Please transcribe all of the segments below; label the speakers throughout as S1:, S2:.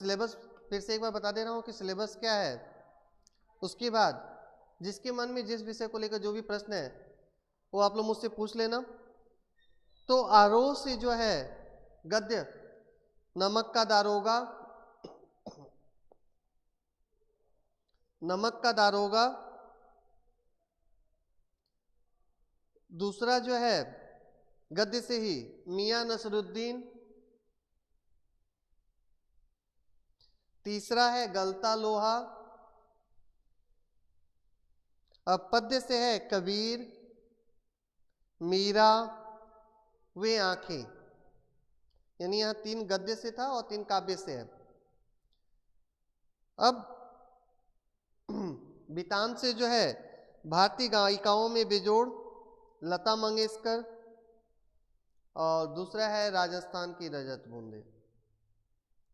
S1: Syllabus फिर से एक बार बता दे रहा हूँ कि सिलेबस क्या है। उसके बाद जिसके मन में जिस विषय को लेकर जो भी प्रश्न है वो आप लोग मुझसे पूछ लेना। तो आरोह से जो है गद्य नमक का दारोगा, नमक का दारोगा, दूसरा जो है गद्य से ही मियां नसरुद्दीन, तीसरा है गलता लोहा, अब पद्य से है कबीर, मीरा, वे आंखें। यानी यहां 3 गद्य से था और 3 काव्य से है। अब बितान से जो है भारतीय गायिकाओं में बेजोड़ लता मंगेशकर, और दूसरा है राजस्थान की रजत बूंदे।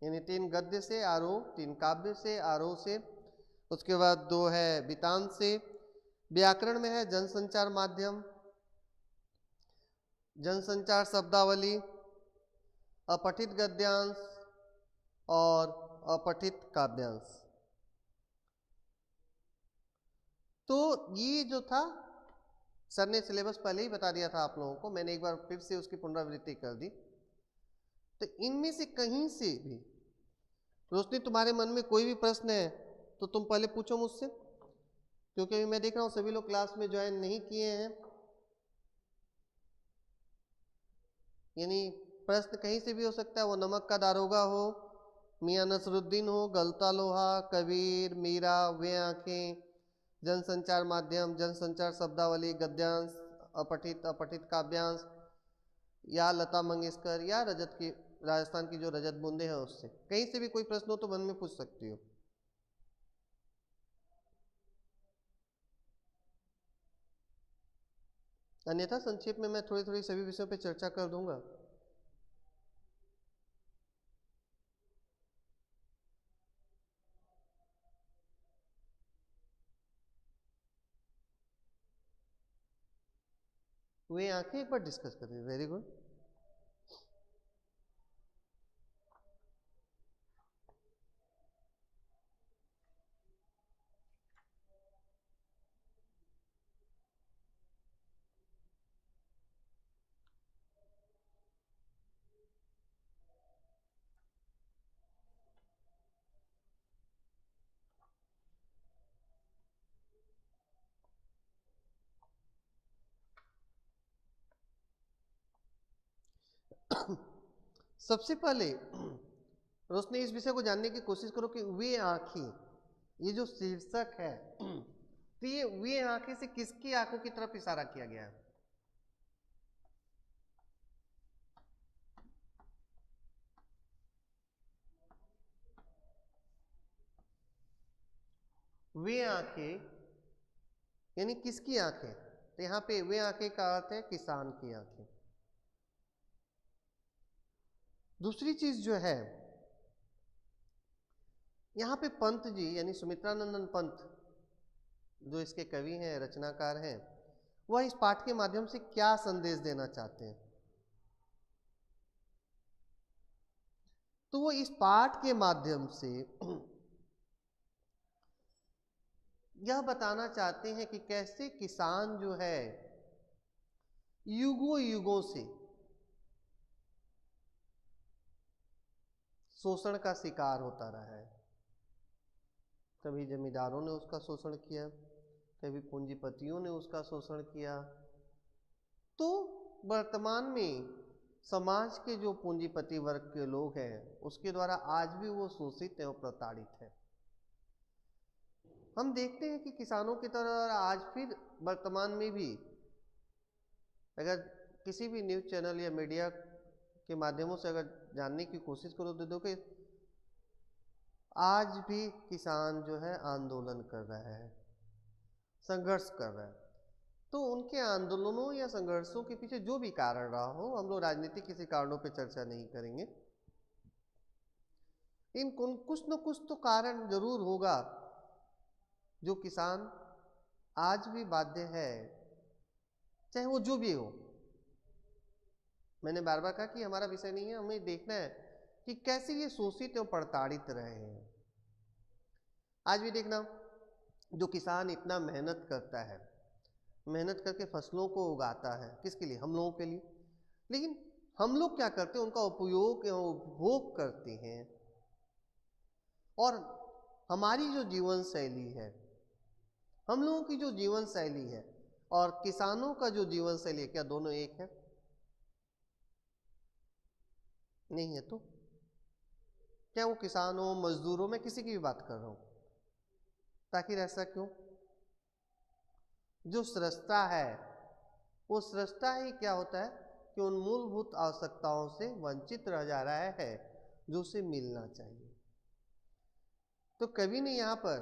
S1: यानी 3 गद्य से आरोह, 3 काव्य से आरोह से। उसके बाद 2 है बितान से। व्याकरण में है जनसंचार माध्यम, जनसंचार शब्दावली, अपठित गद्यांश और अपठित काव्यांश। तो ये जो था सर ने सिलेबस पहले ही बता दिया था आप लोगों को, मैंने एक बार फिर से उसकी पुनरावृत्ति कर दी। तो इनमें से कहीं से भी रोशनी तुम्हारे मन में कोई भी प्रश्न है तो तुम पहले पूछो मुझसे, क्योंकि अभी मैं देख रहा हूँ सभी लोग क्लास में ज्वाइन नहीं किए हैं। यानी प्रश्न कहीं से भी हो सकता है, वो नमक का दारोगा हो, मियां नसरुद्दीन हो, गलता लोहा, कबीर, मीरा, वे आंखें, जनसंचार माध्यम, जनसंचार शब्दावली, गद्यांश, अपठित अपठित काव्यांश, या लता मंगेशकर, या रजत की राजस्थान की जो रजत बूंदे हैं उससे कहीं से भी कोई प्रश्न हो तो मन में पूछ सकती हो। अन्यथा संक्षेप में मैं थोड़ी थोड़ी सभी विषयों पर चर्चा कर दूंगा। वे आंखें एक बार डिस्कस करें। Very good. सबसे पहले रोशनी इस विषय को जानने की कोशिश करो कि वे आंखें, ये जो शीर्षक है, तो ये वे आंखें से किसकी आंखों की तरफ इशारा किया गया है? वे आंखें यानी किसकी आंखें? तो यहाँ पे वे आंखें का अर्थ है किसान की आंखें। दूसरी चीज जो है, यहाँ पे पंत जी यानी सुमित्रानंदन पंत जो इसके कवि हैं, रचनाकार हैं, वह इस पाठ के माध्यम से क्या संदेश देना चाहते हैं? तो वो इस पाठ के माध्यम से यह बताना चाहते हैं कि कैसे किसान जो है युगों युगों से शोषण का शिकार होता रहा है। कभी जमींदारों ने उसका शोषण किया, कभी पूंजीपतियों ने उसका शोषण किया। तो वर्तमान में समाज के जो पूंजीपति वर्ग के लोग हैं उसके द्वारा आज भी वो शोषित एवं प्रताड़ित है। हम देखते हैं कि किसानों की तरह आज फिर वर्तमान में भी अगर किसी भी न्यूज़ चैनल या मीडिया के माध्यमों से अगर जानने की कोशिश करो तो देखो आज भी किसान जो है आंदोलन कर रहा है, संघर्ष कर रहा है। तो उनके आंदोलनों या संघर्षों के पीछे जो भी कारण रहा हो, हम लोग राजनीतिक किसी कारणों पर चर्चा नहीं करेंगे, इन कुछ न कुछ तो कारण जरूर होगा जो किसान आज भी बाध्य है, चाहे वो जो भी हो। मैंने बार बार कहा कि हमारा विषय नहीं है, हमें देखना है कि कैसे ये शोषित एवं प्रताड़ित रहे हैं। आज भी देखना, जो किसान इतना मेहनत करता है, मेहनत करके फसलों को उगाता है, किसके लिए? हम लोगों के लिए। लेकिन हम लोग क्या करते हैं? उनका उपयोग एवं उपभोग करते हैं। और हमारी जो जीवन शैली है, हम लोगों की जो जीवन शैली है और किसानों का जो जीवन शैली है, क्या दोनों एक है? नहीं है। तो क्या वो किसानों, मजदूरों, में किसी की भी बात कर रहा हूं, ताकि ऐसा क्यों? जो सृष्टा है, वो सृष्टा ही क्या होता है कि उन मूलभूत आवश्यकताओं से वंचित रह जा रहा है जो उसे मिलना चाहिए। तो कभी ने यहां पर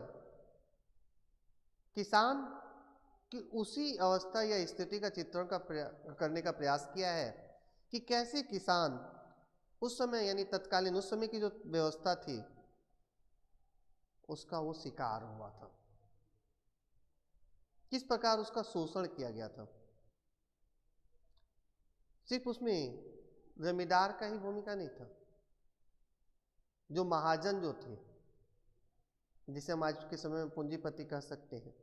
S1: किसान की उसी अवस्था या स्थिति का चित्रण करने का प्रयास किया है कि कैसे किसान उस समय, यानी तत्कालीन उस समय की जो व्यवस्था थी, उसका वो शिकार हुआ था, किस प्रकार उसका शोषण किया गया था। सिर्फ उसमें जमींदार का ही भूमिका नहीं था, जो महाजन जो थे, जिसे हम आज के समय में पूंजीपति कह सकते हैं,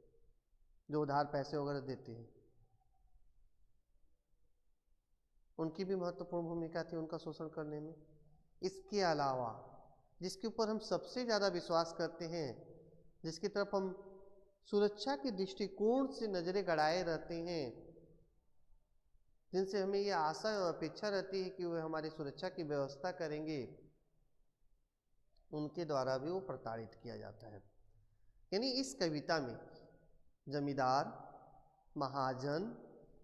S1: जो उधार पैसे वगैरह देते हैं, उनकी भी महत्वपूर्ण भूमिका थी उनका शोषण करने में। इसके अलावा जिसके ऊपर हम सबसे ज़्यादा विश्वास करते हैं, जिसकी तरफ हम सुरक्षा के दृष्टिकोण से नजरें गड़ाए रहते हैं, जिनसे हमें यह आशा और अपेक्षा रहती है कि वे हमारी सुरक्षा की व्यवस्था करेंगे, उनके द्वारा भी वो प्रताड़ित किया जाता है। यानी इस कविता में जमींदार, महाजन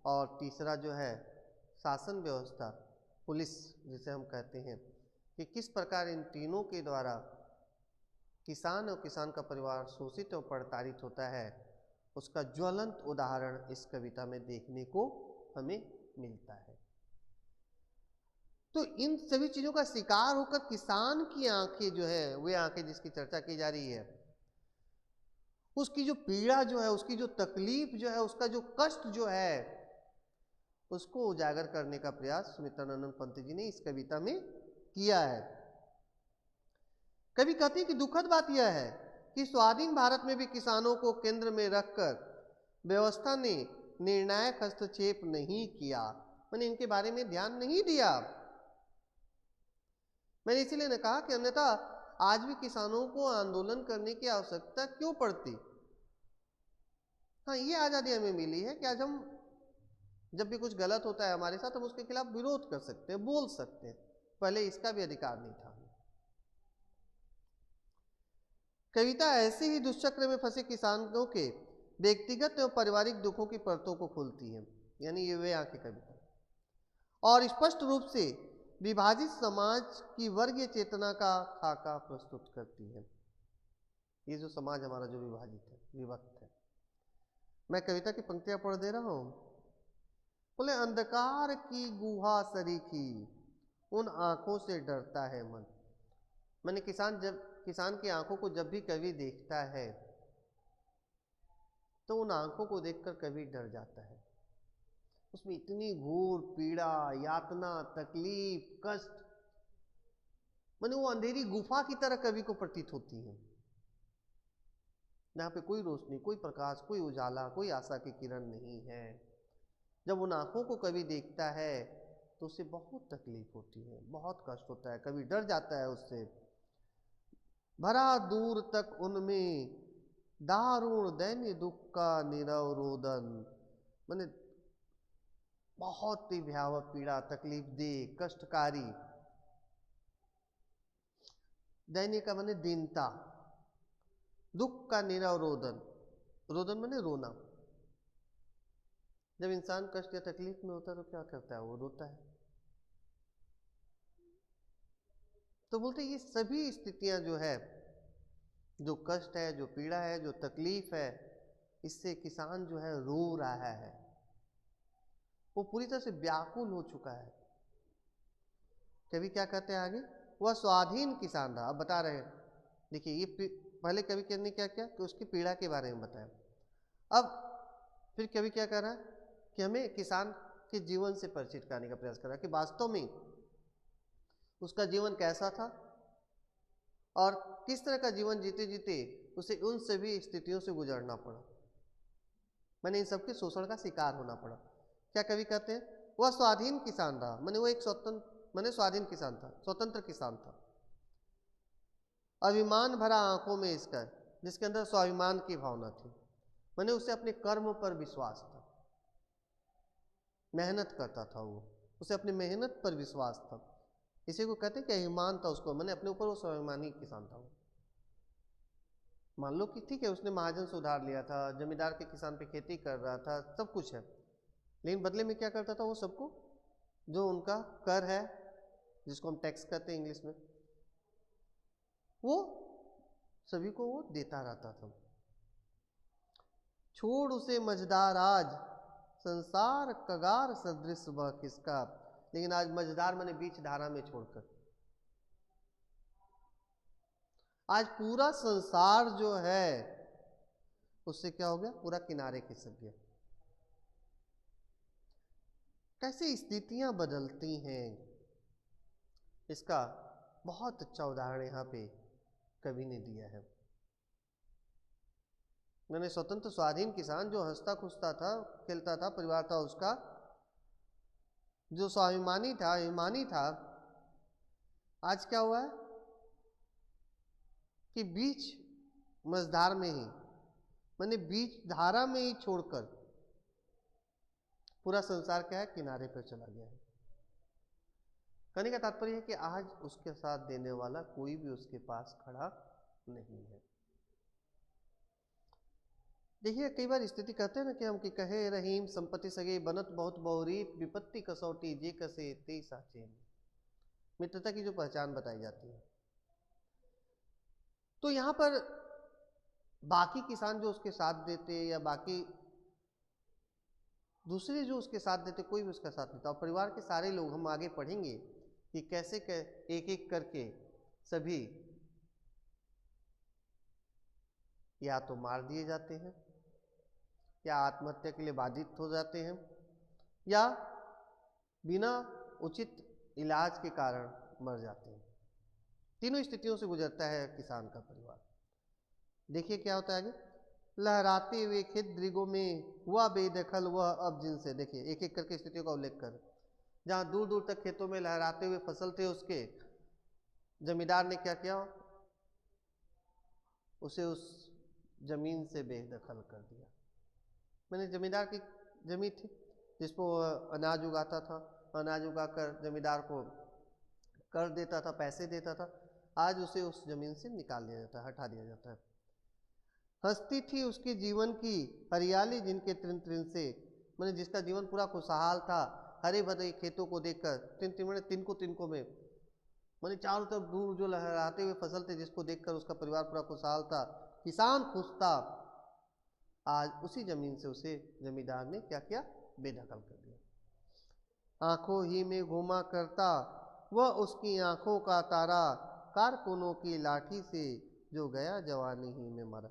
S1: और तीसरा जो है शासन व्यवस्था, पुलिस जिसे हम कहते हैं, कि किस प्रकार इन तीनों के द्वारा किसान और किसान का परिवार शोषित और प्रताड़ित होता है, उसका ज्वलंत उदाहरण इस कविता में देखने को हमें मिलता है। तो इन सभी चीजों का शिकार होकर किसान की आंखें जो है, वे आंखें जिसकी चर्चा की जा रही है, उसकी जो पीड़ा जो है, उसकी जो तकलीफ जो है, उसका जो कष्ट जो है, उसको उजागर करने का प्रयास सुमित्रानंद पंत जी ने इस कविता में किया है। कवि कहते हैं कि दुखद बात यह है कि स्वाधीन भारत में भी किसानों को केंद्र में रखकर व्यवस्था ने निर्णायक हस्तक्षेप नहीं किया, मैंने इनके बारे में ध्यान नहीं दिया। मैंने इसीलिए ने कहा कि अन्यथा आज भी किसानों को आंदोलन करने की आवश्यकता क्यों पड़ती। हाँ, ये आजादी हमें मिली है कि आज हम जब भी कुछ गलत होता है हमारे साथ, हम उसके खिलाफ विरोध कर सकते हैं, बोल सकते हैं। पहले इसका भी अधिकार नहीं था। कविता ऐसे ही दुष्चक्र में फंसे किसानों के व्यक्तिगत एवं पारिवारिक दुखों की परतों को खोलती है, यानी ये वे आंखें कविता, और स्पष्ट रूप से विभाजित समाज की वर्गीय चेतना का खाका प्रस्तुत करती है। ये जो समाज हमारा जो विभाजित है, विभक्त है। मैं कविता की पंक्तियां पढ़ दे रहा हूं। बोले, अंधकार की गुहा सरीखी उन आंखों से डरता है मन। मैंने किसान की आंखों को जब भी कवि देखता है तो उन आंखों को देखकर कवि डर जाता है। उसमें इतनी घोर पीड़ा, यातना, तकलीफ, कष्ट, मैंने वो अंधेरी गुफा की तरह कवि को प्रतीत होती है, जहां पे कोई रोशनी, कोई प्रकाश, कोई उजाला, कोई आशा की किरण नहीं है। जब उन आंखों को कवि देखता है तो उसे बहुत तकलीफ होती है, बहुत कष्ट होता है, कवि डर जाता है उससे। भरा दूर तक उनमें दारुण दैन्य दुख का नीरव रोदन, मैंने बहुत ही भयावह पीड़ा, तकलीफ दे, कष्टकारी। दैन्य का मैंने दीनता, दुख का नीरव रोदन, रोदन मैंने रोना। जब इंसान कष्ट या तकलीफ में होता है तो क्या करता है? वो रोता है। तो बोलते ये सभी स्थितियां जो है, जो कष्ट है, जो पीड़ा है, जो तकलीफ है, इससे किसान जो है रो रहा है, वो पूरी तरह से व्याकुल हो चुका है। कवि क्या कहते हैं आगे? वह स्वाधीन किसान रहा। अब बता रहे हैं, देखिए ये पहले कवि ने क्या किया कि उसकी पीड़ा के बारे में बताया। अब फिर कवि क्या कर रहा है कि हमें किसान के जीवन से परिचित कराने का प्रयास कर रहा है कि वास्तव में उसका जीवन कैसा था और किस तरह का जीवन जीते जीते उसे उन सभी स्थितियों से गुजरना पड़ा, मैंने इन सबके शोषण का शिकार होना पड़ा। क्या कवि कहते हैं, वह स्वाधीन किसान रहा, मैंने वो एक स्वाधीन किसान था, स्वतंत्र किसान था। अभिमान भरा आंखों में इसका, जिसके अंदर स्वाभिमान की भावना थी, मैंने उसे अपने कर्म पर विश्वास था, मेहनत करता था वो, उसे अपनी मेहनत पर विश्वास था। इसी को कहते हैं कि अभिमान था उसको, मैंने अपने ऊपर वो स्वाभिमानी किसान था वो। मान लो कि ठीक है उसने महाजन से उधार लिया था, जमींदार के किसान पे खेती कर रहा था, सब कुछ है, लेकिन बदले में क्या करता था वो सबको, जो उनका कर है जिसको हम टैक्स कहते हैं इंग्लिश में, वो सभी को वो देता रहता था। छोड़ उसे मझदार आज, संसार कगार सदृश वह किसका, लेकिन आज मझदार मैंने बीच धारा में छोड़कर, आज पूरा संसार जो है उससे क्या हो गया, पूरा किनारे खिसक गया। कैसे स्थितियां बदलती हैं, इसका बहुत अच्छा उदाहरण यहाँ पे कवि ने दिया है। मैंने स्वतंत्र स्वाधीन किसान जो हंसता खुशता था, खेलता था, परिवार था उसका, जो स्वाभिमानी था, अभिमानी था, आज क्या हुआ है कि बीच मझधार में ही, मैंने बीच धारा में ही छोड़कर पूरा संसार क्या है, किनारे पर चला गया है। कहने का तात्पर्य है कि आज उसके साथ देने वाला कोई भी उसके पास खड़ा नहीं है। देखिए कई बार स्थिति कहते हैं ना कि हम कि कहे रहीम संपत्ति सगे, बनत बहुत बहुरीत, विपत्ति कसौटी जे कसे ते साचे, मित्रता की जो पहचान बताई जाती है। तो यहाँ पर बाकी किसान जो उसके साथ देते या बाकी दूसरे जो उसके साथ देते, कोई भी उसका साथ देता, और परिवार के सारे लोग, हम आगे पढ़ेंगे कि कैसे एक एक करके सभी या तो मार दिए जाते हैं, या आत्महत्या के लिए बाधित हो जाते हैं, या बिना उचित इलाज के कारण मर जाते हैं। तीनों स्थितियों से गुजरता है किसान का परिवार। देखिए क्या होता है आगे, लहराते हुए खेत दृगों में हुआ बेदखल वह अब जिनसे, देखिए एक एक करके स्थितियों का उल्लेख कर, जहाँ दूर दूर तक खेतों में लहराते हुए फसल थे उसके, जमींदार ने क्या किया, उसे उस जमीन से बेदखल कर दिया। मैंने जमींदार की जमीन थी जिसको अनाज उगाता था, अनाज उगाकर जमींदार को कर देता था, पैसे देता था, आज उसे उस जमीन से निकाल दिया जाता है, हटा दिया जाता है। हंसती थी उसके जीवन की हरियाली जिनके त्रिन त्रिन से, मैंने जिसका जीवन पूरा खुशहाल था, हरे भरे खेतों को देखकर, तिनको में, मैंने चारों तरफ दूर जो लहराते हुए फसल थे जिसको देखकर उसका परिवार पूरा खुशहाल था, किसान खुश था, आज उसी जमीन से उसे जमींदार ने क्या किया, बेदखल कर दिया। आंखों ही में घूमा करता वह उसकी आंखों का तारा, कारकुनों की लाठी से जो गया जवानी ही में मरा।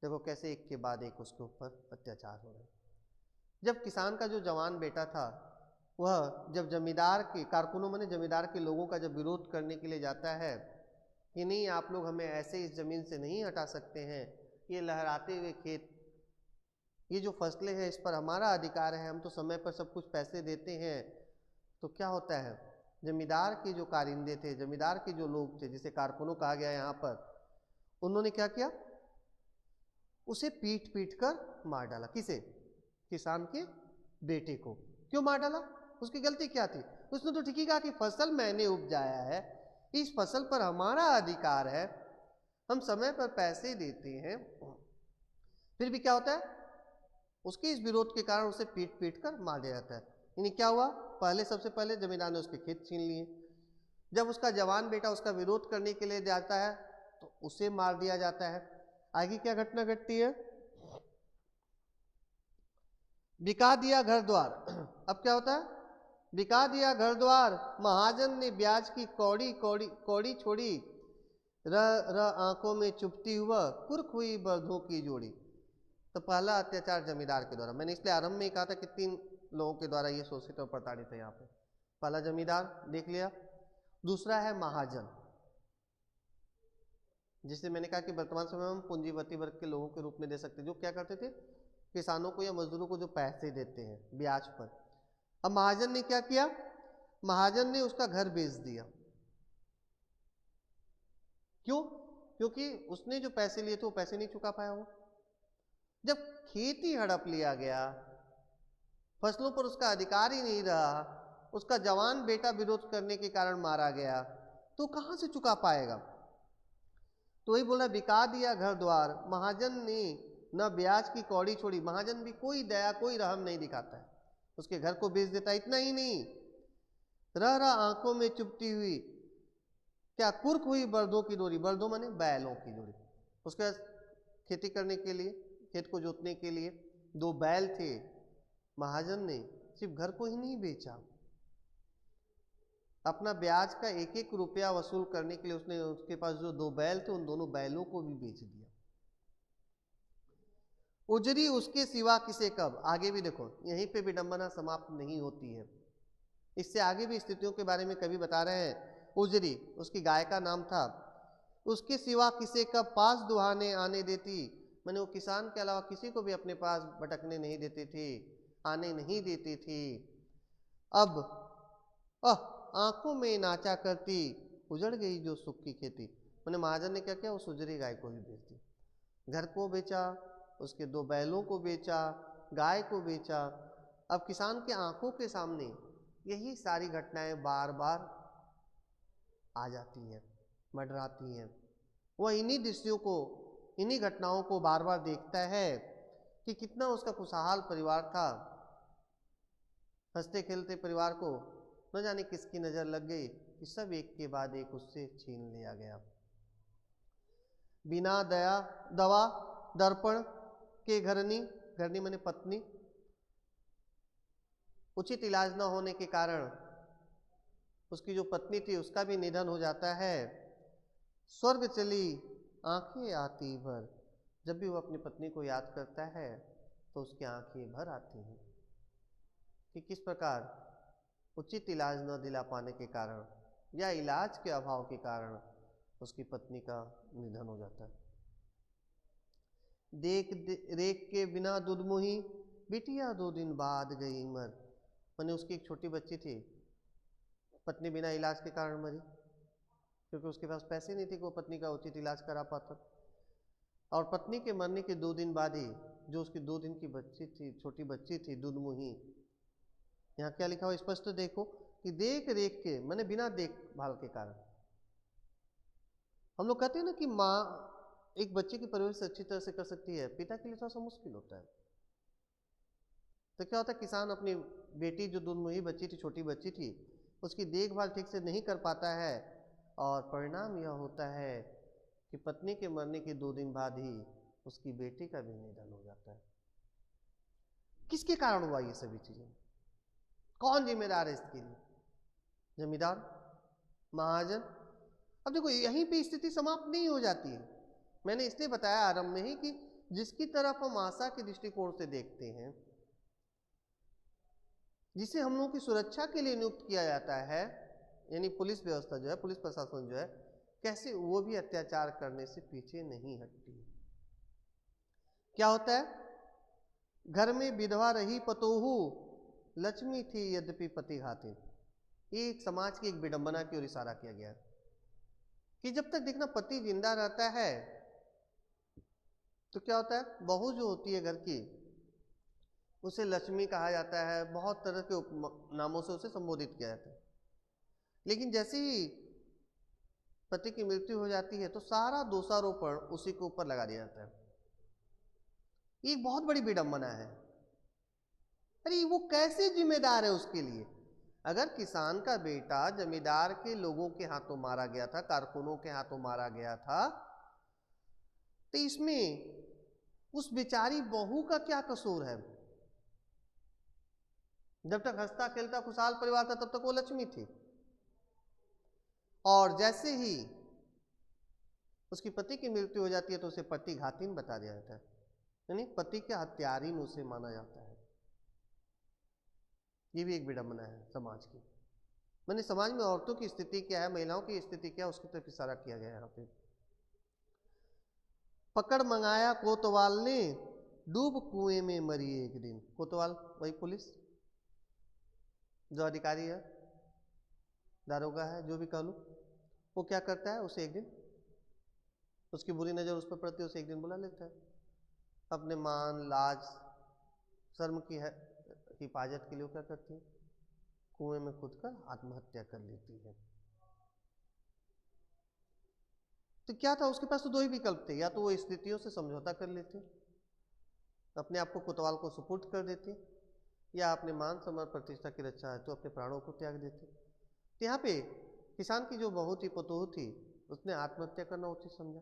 S1: देखो कैसे एक के बाद एक उसके ऊपर अत्याचार हो रहे। जब किसान का जो जवान बेटा था वह जब जमींदार के कारकुनों में जमींदार के लोगों का जब विरोध करने के लिए जाता है कि नहीं आप लोग हमें ऐसे इस जमीन से नहीं हटा सकते हैं, ये लहराते हुए खेत, ये जो फसलें हैं इस पर हमारा अधिकार है, हम तो समय पर सब कुछ पैसे देते हैं, तो क्या होता है, जमींदार के जो कारिंदे थे, जमींदार के जो लोग थे जिसे कारकुनों कहा गया यहाँ पर, उन्होंने क्या किया, उसे पीट पीट कर मार डाला। किसे, किसान के बेटे को। क्यों मार डाला, उसकी गलती क्या थी, उसने तो ठीक ही कहा कि फसल मैंने उपजाया है, इस फसल पर हमारा अधिकार है, हम समय पर पैसे देते हैं, फिर भी क्या होता है, उसके इस विरोध के कारण उसे पीट पीट कर मार दिया जाता है। यानी क्या हुआ, पहले सबसे पहले जमींदार ने उसके खेत छीन लिए, जब उसका जवान बेटा उसका विरोध करने के लिए जाता है तो उसे मार दिया जाता है। आगे क्या घटना घटती है, बिका दिया घर द्वार। अब क्या होता है, बिका दिया घर द्वार, महाजन ने ब्याज की कौड़ी कौड़ी कौड़ी छोड़ी, र आंखों में चुपती हुआ कुर्क हुई बर्धों की जोड़ी। तो पहला अत्याचार जमींदार के द्वारा, मैंने इसलिए आरंभ में ही कहा था कि 3 लोगों के द्वारा ये शोषित और प्रताड़ित है। यहाँ पे पहला जमींदार देख लिया, दूसरा है महाजन, जिसे मैंने कहा कि वर्तमान समय में हम पूंजीपति वर्ग के लोगों के रूप में दे सकते हैं, जो क्या करते थे, किसानों को या मजदूरों को जो पैसे देते हैं ब्याज पर। अब महाजन ने क्या किया, महाजन ने उसका घर बेच दिया। क्यों? क्योंकि उसने जो पैसे लिए थे वो पैसे नहीं चुका पाया वो। जब खेती हड़प लिया गया, फसलों पर उसका अधिकार ही नहीं रहा, उसका जवान बेटा विरोध करने के कारण मारा गया, तो कहां से चुका पाएगा? तो वही बोला, बिका दिया घर द्वार। महाजन ने न ब्याज की कौड़ी छोड़ी। महाजन भी कोई दया कोई रहम नहीं दिखाता है, उसके घर को बेच देता है। इतना ही नहीं, रह रहा आंखों में चुभती हुई, क्या कुर्क हुई बर्दों की डोरी। बर्दों माने बैलों की डोरी। उसके खेती करने के लिए, खेत को जोतने के लिए 2 बैल थे। महाजन ने सिर्फ घर को ही नहीं बेचा, अपना ब्याज का 1-1 रुपया वसूल करने के लिए उसने उसके पास जो 2 बैल थे उन दोनों बैलों को भी बेच दिया। उजरी उसके सिवा किसे कब। आगे भी देखो, यहीं पे विडंबना समाप्त नहीं होती है, इससे आगे भी स्थितियों के बारे में कवि बता रहे हैं। उजरी उसकी गाय का नाम था। उसके सिवा किसे कब पास दुहाने आने देती। मैंने वो किसान के अलावा किसी को भी अपने पास भटकने नहीं देती थी, आने नहीं देती थी। अब आंखों में नाचा करती, उजड़ गई जो सुख की खेती। मैंने महाजन ने क्या किया, उस उजरी गाय को ही बेच दी। घर को बेचा, उसके 2 बैलों को बेचा, गाय को बेचा। अब किसान के आंखों के सामने यही सारी घटनाएं बार बार आ जाती हैं, मंडराती हैं। वह इन्हीं दृश्यों को, इन्हीं घटनाओं को बार बार देखता है कि कितना उसका खुशहाल परिवार था। हंसते खेलते परिवार को न जाने किसकी नजर लग गई कि सब एक के बाद एक उससे छीन लिया गया। बिना दया दवा दर्पण के घरनी, घरनी माने पत्नी, उचित इलाज न होने के कारण उसकी जो पत्नी थी उसका भी निधन हो जाता है। स्वर्ग चली आंखें आती भर। जब भी वो अपनी पत्नी को याद करता है तो उसकी आंखें भर आती हैं कि किस प्रकार उचित इलाज न दिला पाने के कारण या इलाज के अभाव के कारण उसकी पत्नी का निधन हो जाता है। रेख के बिना दुधमुही, बिटिया 2 दिन बाद गई मर। मैंने उसकी एक छोटी बच्ची थी, पत्नी बिना इलाज के कारण मरी, क्योंकि उसके पास पैसे नहीं थे कि वो पत्नी का उचित इलाज करा पाता। और पत्नी के मरने के 2 दिन बाद ही जो उसकी 2 दिन की बच्ची थी, छोटी बच्ची थी दुधमुही, यहाँ क्या लिखा हुआ स्पष्ट देखो कि देख रेख के मैंने बिना देखभाल के कारण। हम लोग कहते हैं ना कि माँ एक बच्चे की परवरिश अच्छी तरह से कर सकती है, पिता के लिए थोड़ा सा मुश्किल होता है। तो क्या होता है, किसान अपनी बेटी जो दुधमुही बच्ची थी, छोटी बच्ची थी, उसकी देखभाल ठीक से नहीं कर पाता है और परिणाम यह होता है कि पत्नी के मरने के 2 दिन बाद ही उसकी बेटी का भी निधन हो जाता है। किसके कारण हुआ ये सभी चीजें? कौन जिम्मेदार है इसके लिए? जमींदार, महाजन। अब देखो यहीं पे स्थिति समाप्त नहीं हो जाती है। मैंने इसलिए बताया आरंभ में ही कि जिसकी तरफ हम आशा के दृष्टिकोण से देखते हैं, जिसे हम लोगों की सुरक्षा के लिए नियुक्त किया जाता है, यानी पुलिस व्यवस्था जो है, पुलिस प्रशासन जो है, कैसे वो भी अत्याचार करने से पीछे नहीं हटती। क्या होता है, घर में विधवा रही पतोहू, लक्ष्मी थी यद्यपि पति घाती। ये एक समाज की एक विडंबना की ओर इशारा किया गया है कि जब तक देखना पति जिंदा रहता है तो क्या होता है, बहू जो होती है घर की, उसे लक्ष्मी कहा जाता है, बहुत तरह के नामों से उसे संबोधित किया जाता है। लेकिन जैसे ही पति की मृत्यु हो जाती है तो सारा दोषारोपण उसी के ऊपर लगा दिया जाता है। ये एक बहुत बड़ी विडंबना है। अरे वो कैसे जिम्मेदार है उसके लिए? अगर किसान का बेटा जमींदार के लोगों के हाथों मारा गया था, कारकुनों के हाथों मारा गया था, तो इसमें उस बेचारी बहू का क्या कसूर है? जब तक हंसता खेलता खुशहाल परिवार था तब तक वो लक्ष्मी थी, और जैसे ही उसकी पति की मृत्यु हो जाती है तो उसे पति घातीन बता दिया जाता है, यानी पति के हत्यारीन उसे माना जाता है। ये भी एक विडंबना है समाज की। मैंने समाज में औरतों की स्थिति क्या है, महिलाओं की स्थिति क्या है, उसकी तरफ इशारा किया गया है यहाँ पे। पकड़ मंगाया कोतवाल ने, डूब कुएं में मरी एक दिन। कोतवाल वही पुलिस, जो अधिकारी है, दारोगा है, जो भी कह लो, वो क्या करता है, उसे एक दिन उसकी बुरी नज़र उस पर पड़ती है, उसे एक दिन बुला लेता है, अपने मान लाज शर्म की हिफाजत के लिए क्या करती है, कुएं में कूद कर आत्महत्या कर लेती है। तो क्या था, उसके पास तो दो ही विकल्प थे, या तो वो स्थितियों से समझौता कर लेते, अपने आप को कोतवाल को सुपुर्द कर देते, या अपने मान सम्मान प्रतिष्ठा की रक्षा है तो अपने प्राणों को त्याग देते। तो यहाँ पे किसान की जो बहू थी, पतोह थी, उसने आत्महत्या करना उचित समझा।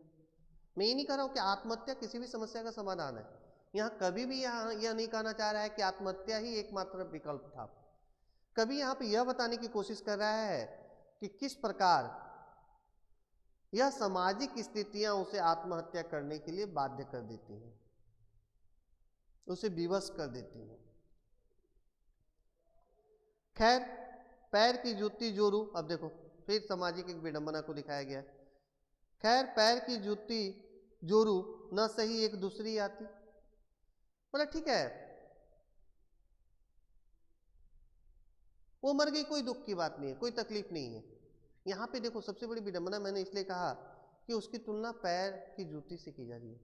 S1: मैं ये नहीं कह रहा हूँ कि आत्महत्या किसी भी समस्या का समाधान है, यहाँ कभी भी यहाँ यह नहीं कहना चाह रहा है कि आत्महत्या ही एकमात्र विकल्प था। कभी यहाँ पे यह बताने की कोशिश कर रहा है कि किस प्रकार यह सामाजिक स्थितियां उसे आत्महत्या करने के लिए बाध्य कर देती हैं, उसे विवश कर देती हैं। खैर, पैर की जूती जोरू, अब देखो फिर सामाजिक एक विडंबना को दिखाया गया। खैर पैर की जूती जोरू न सही एक दूसरी आती। बोला ठीक है, वो मर गई, कोई दुख की बात नहीं है, कोई तकलीफ नहीं है। यहाँ पे देखो सबसे बड़ी विडंबना मैंने इसलिए कहा कि उसकी तुलना पैर की जूती से की जा रही है।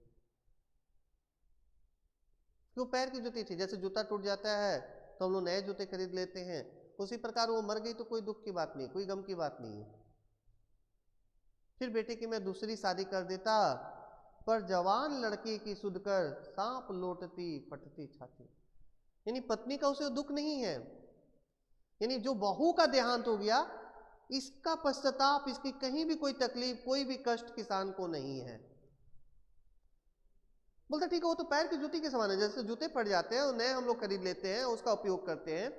S1: क्यों पैर की जूती थी, जैसे जूता टूट जाता है तो हम लोग नए जूते खरीद लेते हैं, उसी प्रकार वो मर गई तो कोई दुख की बात नहीं, कोई गम की बात नहीं है। फिर बेटे की मैं दूसरी शादी कर देता, पर जवान लड़की की सुधकर सांप लौटती फटती छाती। यानी पत्नी का उसे दुख नहीं है, यानी जो बहू का देहांत हो गया इसका पश्चाताप, इसकी कहीं भी कोई तकलीफ, कोई भी कष्ट किसान को नहीं है। बोलता ठीक है, वो तो पैर की जूती के समान है, जैसे जूते फट जाते हैं और नए हम लोग खरीद लेते हैं, उसका उपयोग करते हैं,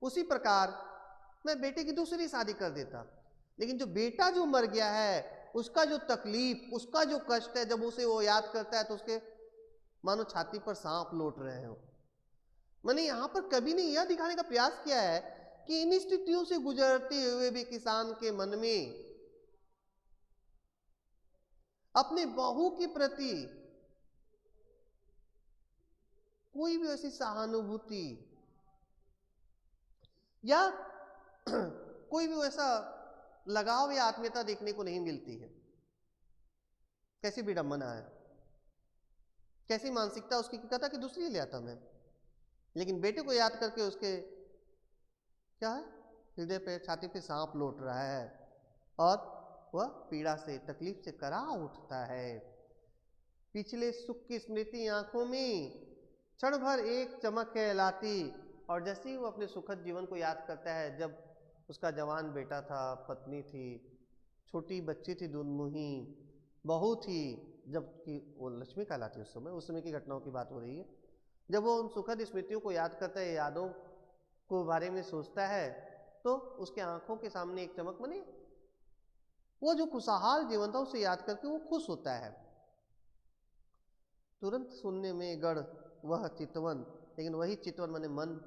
S1: उसी प्रकार मैं बेटे की दूसरी शादी कर देता। लेकिन जो बेटा जो मर गया है उसका जो तकलीफ, उसका जो कष्ट है, जब उसे वो याद करता है तो उसके मानो छाती पर सांप लौट रहे हो। मैंने यहां पर कभी नहीं यह दिखाने का प्रयास किया है कि इन स्थितियों से गुजरते हुए भी किसान के मन में अपने बहू के प्रति कोई भी ऐसी सहानुभूति या कोई भी वैसा लगाव या आत्मीयता देखने को नहीं मिलती है। कैसी विडंबना है, कैसी मानसिकता उसकी, कहता कि दूसरी ले आता मैं, लेकिन बेटे को याद करके उसके क्या है, हृदय पे, छाती पे सांप लौट रहा है और वह पीड़ा से, तकलीफ से करा उठता है। पिछले सुख की स्मृति आंखों में क्षण भर एक चमक कहलाती, और जैसे ही वो अपने सुखद जीवन को याद करता है, जब उसका जवान बेटा था, पत्नी थी, छोटी बच्ची थी दूधमुही, बहू थी, जबकि वो लक्ष्मी कहलाती उस समय की घटनाओं की बात हो रही है। जब वो उन सुखद स्मृतियों को याद करता है, यादों को बारे में सोचता है, तो उसके आंखों के सामने एक चमक, माने वो जो खुशहाल जीवन था उसे याद करके वो खुश होता है। तुरंत सुनने में गढ़ वह चितवन, लेकिन वही चितवन माने मन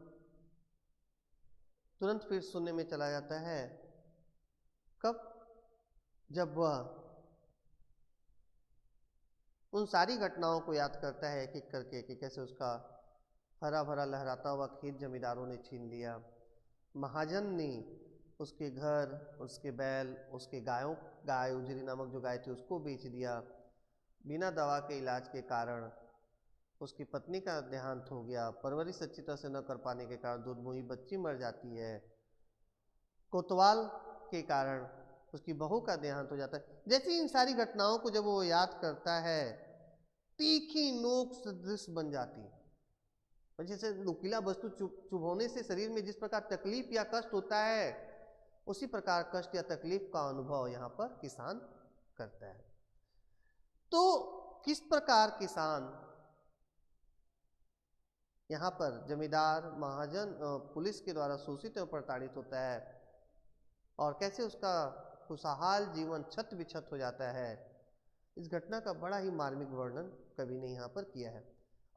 S1: तुरंत फिर सुनने में चला जाता है। कब? जब वह उन सारी घटनाओं को याद करता है एक एक करके, कि कैसे उसका हरा भरा लहराता हुआ खेत जमींदारों ने छीन लिया, महाजन ने उसके घर, उसके बैल, उसके गाय उजरी नामक जो गाय थी उसको बेच दिया, बिना दवा के इलाज के कारण उसकी पत्नी का देहांत हो गया, परवरिश अच्छी तरह से न कर पाने के कारण दूधमुही बच्ची मर जाती है, कोतवाल के कारण उसकी बहू का देहांत हो जाता है। जैसे इन सारी घटनाओं को जब वो याद करता है, तीखी नोक सदृश बन जाती है। जैसे नुकीला वस्तु चुभोने से शरीर में जिस प्रकार तकलीफ या कष्ट होता है, उसी प्रकार कष्ट या तकलीफ का अनुभव यहाँ पर किसान करता है। तो किस प्रकार किसान यहाँ पर जमींदार, महाजन, पुलिस के द्वारा शोषित एवं प्रताड़ित होता है, और कैसे उसका खुशहाल जीवन छत बिछत हो जाता है, इस घटना का बड़ा ही मार्मिक वर्णन कवि ने यहाँ पर किया है।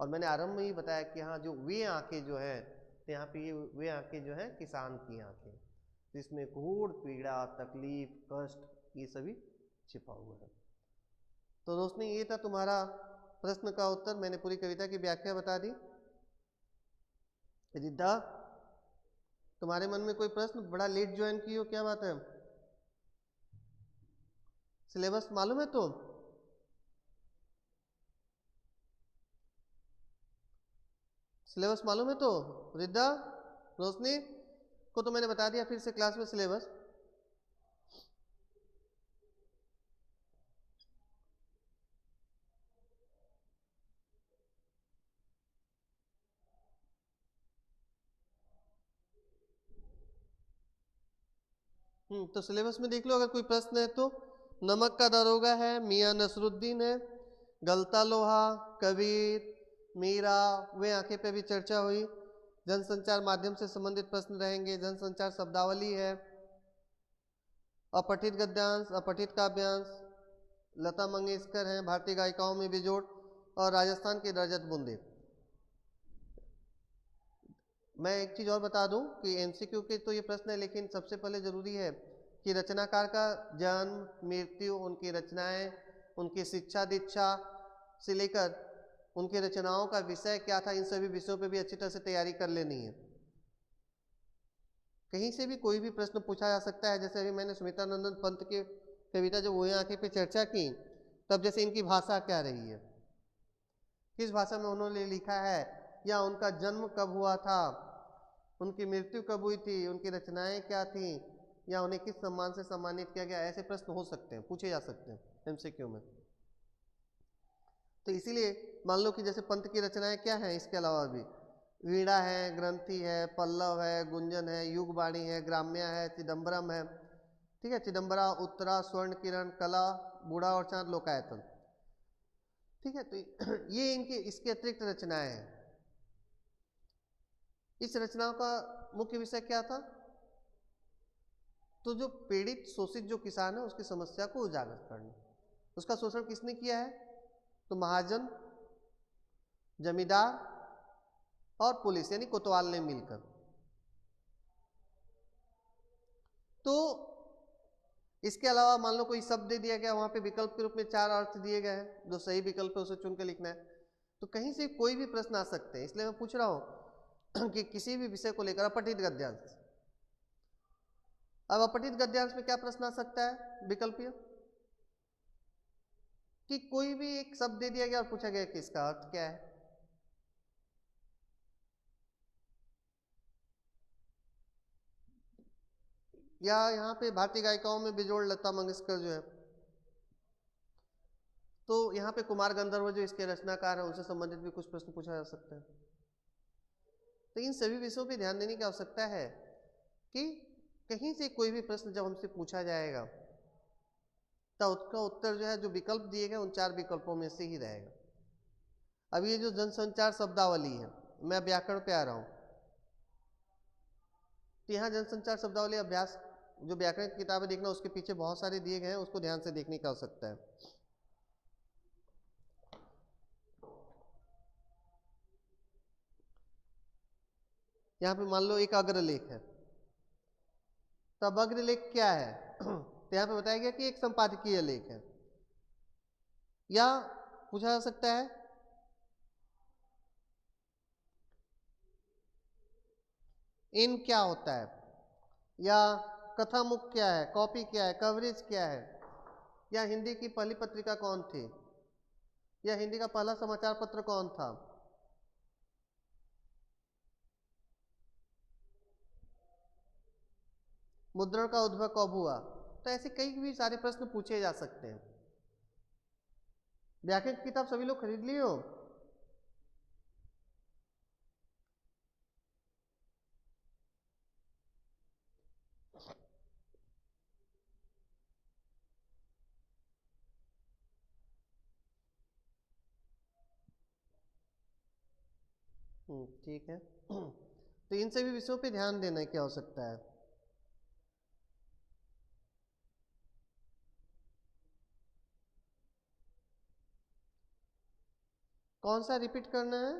S1: और मैंने आरंभ में ही बताया कि यहाँ जो वे आंखें जो है, तो यहाँ पे ये वे आंखें जो है किसान की आंखें, जिसमें घोर पीड़ा, तकलीफ, कष्ट ये सभी छिपा हुआ है। तो रोशनी, ये था तुम्हारा प्रश्न का उत्तर। मैंने पूरी कविता की व्याख्या बता दी। रिद्धा, तुम्हारे मन में कोई प्रश्न? बड़ा लेट ज्वाइन की हो, क्या बात है? सिलेबस मालूम है तो? सिलेबस मालूम है तो? रिद्धा, रोशनी को तो मैंने बता दिया फिर से क्लास में सिलेबस। तो सिलेबस में देख लो अगर कोई प्रश्न है तो। नमक का दरोगा है, मियां नसरुद्दीन है, गलता लोहा, कबीर, मीरा, वे आंखें पे भी चर्चा हुई। जनसंचार माध्यम से संबंधित प्रश्न रहेंगे। जनसंचार शब्दावली है, अपठित गद्यांश, अपठित काव्यांश, लता मंगेशकर हैं, भारतीय गायिकाओं में बेजोड़, और राजस्थान के रजत बूंदे। मैं एक चीज़ और बता दूं कि एमसीक्यू के तो ये प्रश्न है, लेकिन सबसे पहले जरूरी है कि रचनाकार का जन्म, मृत्यु, उनकी रचनाएं, उनकी शिक्षा दीक्षा से लेकर उनकी रचनाओं का विषय क्या था, इन सभी विषयों पे भी अच्छी तरह से तैयारी कर लेनी है। कहीं से भी कोई भी प्रश्न पूछा जा सकता है। जैसे अभी मैंने सुमित्रानंदन पंत की कविता जब वो आंखें पे चर्चा की, तब जैसे इनकी भाषा क्या रही है, किस भाषा में उन्होंने लिखा है, या उनका जन्म कब हुआ था, उनकी मृत्यु कब हुई थी, उनकी रचनाएं क्या थी, या उन्हें किस सम्मान से सम्मानित किया गया, ऐसे प्रश्न हो सकते हैं, पूछे जा सकते हैं एमसीक्यू में। तो इसीलिए मान लो कि जैसे पंत की रचनाएं क्या हैं, इसके अलावा भी वीणा है, ग्रंथि है, पल्लव है, गुंजन है, युगवाणी है, ग्राम्या है, चिदम्बरम है, ठीक है, चिदम्बरा, उत्तरा, स्वर्ण किरण, कला, बूढ़ा और चांद, लोकायतन, ठीक है। तो ये इनके इसके अतिरिक्त रचनाएं हैं। इस रचनाओं का मुख्य विषय क्या था? तो जो पीड़ित शोषित जो किसान है उसकी समस्या को उजागर करना। उसका शोषण किसने किया है? तो महाजन, जमींदार और पुलिस यानी कोतवाल ने मिलकर। तो इसके अलावा मान लो कोई शब्द दे दिया गया, वहां पे विकल्प के रूप में 4 अर्थ दिए गए हैं, जो सही विकल्प है उसे चुन के लिखना है। तो कहीं से कोई भी प्रश्न आ सकते हैं, इसलिए मैं पूछ रहा हूं कि किसी भी विषय को लेकर अपठित गद्यांश। अब अपठित गद्यांश में क्या प्रश्न आ सकता है विकल्पीय? कि कोई भी एक शब्द दे दिया गया और पूछा गया कि इसका अर्थ क्या है। या यहाँ पे भारतीय गायिकाओं में बेजोड़ लता मंगेशकर जो है, तो यहाँ पे कुमार गंधर्व जो इसके रचनाकार हैं उनसे संबंधित भी कुछ प्रश्न पूछा जा सकता है। तो इन सभी विषयों पे ध्यान देने की आवश्यकता है कि कहीं से कोई भी प्रश्न जब हमसे पूछा जाएगा तो उसका उत्तर जो है, जो विकल्प दिए गए उन 4 विकल्पों में से ही रहेगा। अब ये जो जनसंचार शब्दावली है, मैं व्याकरण पे आ रहा हूं। तो यहाँ जनसंचार शब्दावली अभ्यास जो व्याकरण की किताबें देखना, उसके पीछे बहुत सारे दिए गए हैं, उसको ध्यान से देखने की आवश्यकता है। यहाँ पे मान लो एक अग्रलेख है, तब अग्रलेख क्या है? तो यहाँ पे बताया गया कि एक संपादकीय लेख है। या पूछा जा सकता है इन क्या होता है, या कथामुख क्या है, कॉपी क्या है, कवरेज क्या है, या हिंदी की पहली पत्रिका कौन थी, या हिंदी का पहला समाचार पत्र कौन था। मुद्रण का उद्भव कब हुआ। तो ऐसे कई भी सारे प्रश्न पूछे जा सकते हैं। व्याकरण की किताब सभी लोग खरीद लिए हो? ठीक है। तो इन सभी विषयों पे ध्यान देना की आवश्यकता है। कौन सा रिपीट करना है?